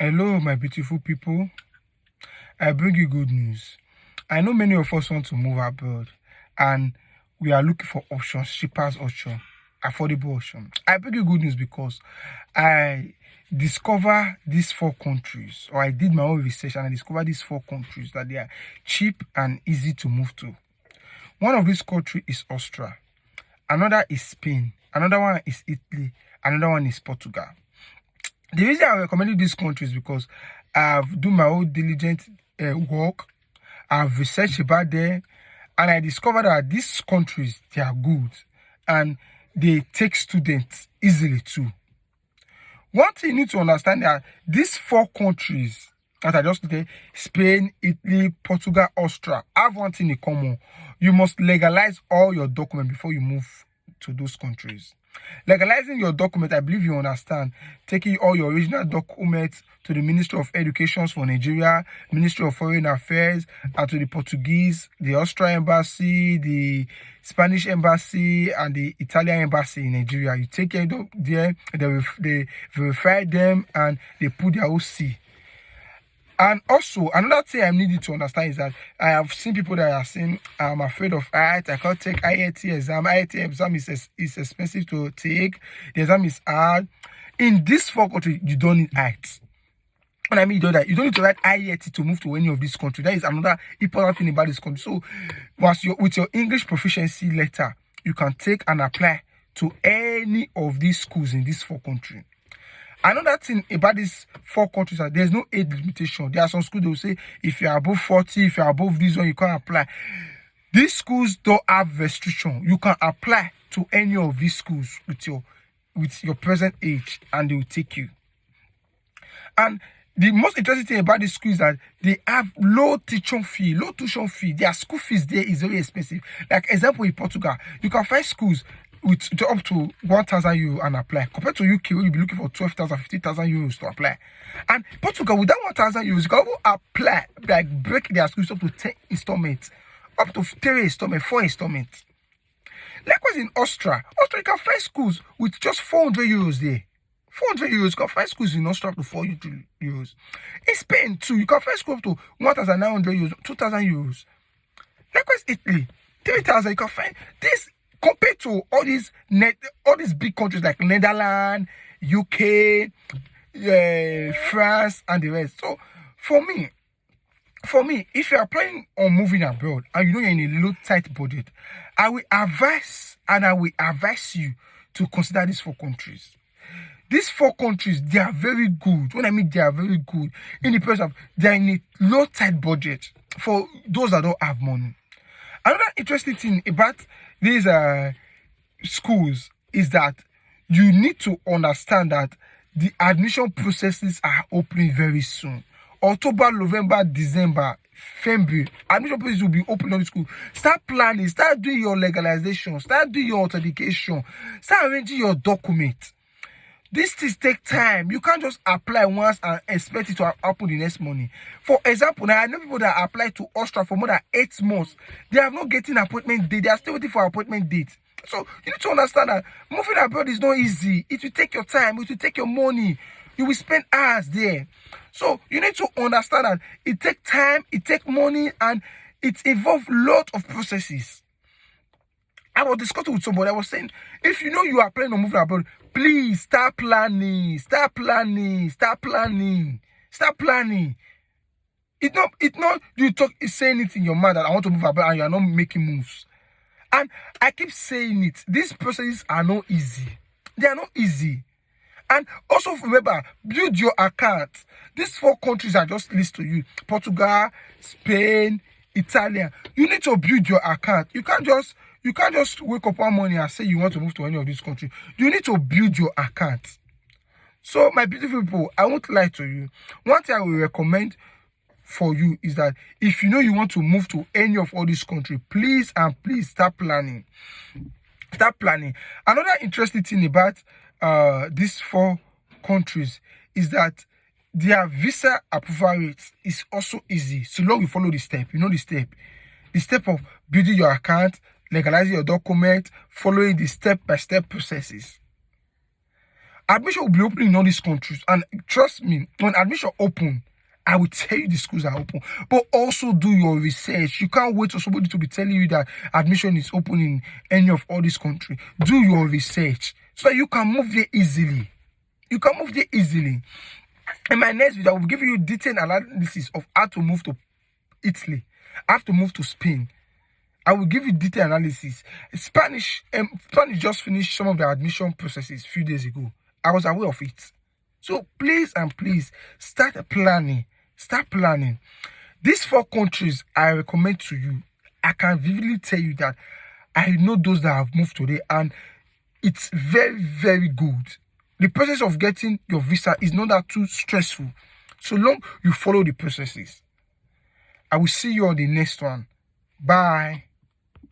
Hello, my beautiful people. I bring you good news. I know many of us want to move abroad and we are looking for options, cheapest option, affordable option. I bring you good news because I discover these 4 countries, or I did my own research and I discovered these 4 countries that they are cheap and easy to move to. One of these countries is Austria. Another is Spain. Another one is Italy. Another one is Portugal. The reason I recommend these countries is because I've done my own diligent work. I've researched about them, and I discovered that these countries, they are good and they take students easily too. One thing you need to understand that these 4 countries that I just said, Spain, Italy, Portugal, Austria, have one thing in common. You must legalize all your documents before you move to those countries. Legalizing your document, I believe you understand, taking all your original documents to the Ministry of Education for Nigeria, Ministry of Foreign Affairs, and to the Portuguese, the Austrian Embassy, the Spanish Embassy, and the Italian Embassy in Nigeria. You take it there, they verify them, and they put their OC. And also, another thing I need you to understand is that I have seen people that are saying, I'm afraid of IELTS, I can't take IELTS exam. IELTS exam is expensive to take. The exam is hard. In these 4 countries, you don't need IELTS. When I mean you don't need to write IELTS to move to any of these countries. That is another important thing about this country. So, with your English proficiency letter, you can take and apply to any of these schools in these 4 countries. Another thing about these 4 countries is there's no age limitation. There are some schools that will say if you are above 40, if you are above this one, you can't apply. These schools don't have restriction. You can apply to any of these schools with your present age, and they will take you. And the most interesting thing about these schools is that they have low tuition fee. Their school fees there is very expensive. Like example, in Portugal, you can find schools with up to 1,000 euros and apply. Compared to UK, where you'll be looking for 12,000, 15,000 euros to apply. And Portugal, with that 1,000 euros, you can even apply, like break their schools up to 10 installments, up to 3 installments, 4 installments. Likewise in Austria, you can find schools with just 400 euros there. 400 euros, you can find schools in Austria up to 400 euros. In Spain too, you can find schools up to 1,900 euros, 2,000 euros. Likewise Italy, 3,000, you can find this. Compared to all these big countries like Netherlands, UK, France, and the rest. So for me, if you are planning on moving abroad and you know you're in a low tight budget, I will advise you to consider these 4 countries. These 4 countries, they are very good. When I mean they are very good, in the sense of they are in a low tight budget for those that don't have money. Another interesting thing about these schools is that you need to understand that the admission processes are opening very soon. October, November, December, February, admission processes will be open on the school. Start planning, start doing your legalization, start doing your authentication, start arranging your documents. These things take time. You can't just apply once and expect it to happen the next morning. For example, now I know people that apply to Austria for more than 8 months. They have not getting appointment date. They are still waiting for appointment date. So you need to understand that moving abroad is not easy. It will take your time. It will take your money. You will spend hours there. So you need to understand that it takes time, it takes money, and it involves a lot of processes. I was discussing with somebody. I was saying, if you know you are planning on moving abroad, please start planning. It's not you saying it in your mind that I want to move abroad and you are not making moves. And I keep saying it. These processes are not easy. They are not easy. And also remember, build your account. These 4 countries I just list to you: Portugal, Spain, Italy. You need to build your account. You can't just wake up one morning and say you want to move to any of these countries. You need to build your account. So, my beautiful people, I won't lie to you. One thing I will recommend for you is that if you know you want to move to any of all these countries, please start planning. Start planning. Another interesting thing about these 4 countries is that their visa approval rate is also easy. So long you follow the step. You know the step of building your account, legalizing your document, following the step-by-step processes. Admission will be opening in all these countries, and trust me, when admission open, I will tell you the schools are open. But also do your research. You can't wait for somebody to be telling you that admission is open in any of all these countries. Do your research so that you can move there easily. You can move there easily. In my next video, I will give you detailed analysis of how to move to Italy, how to move to Spain. I will give you detailed analysis. Spanish just finished some of the admission processes a few days ago. I was aware of it. So please and please start planning. Start planning. These 4 countries I recommend to you. I can vividly tell you that I know those that have moved today, and it's very, very good. The process of getting your visa is not that too stressful, so long you follow the processes. I will see you on the next one. Bye.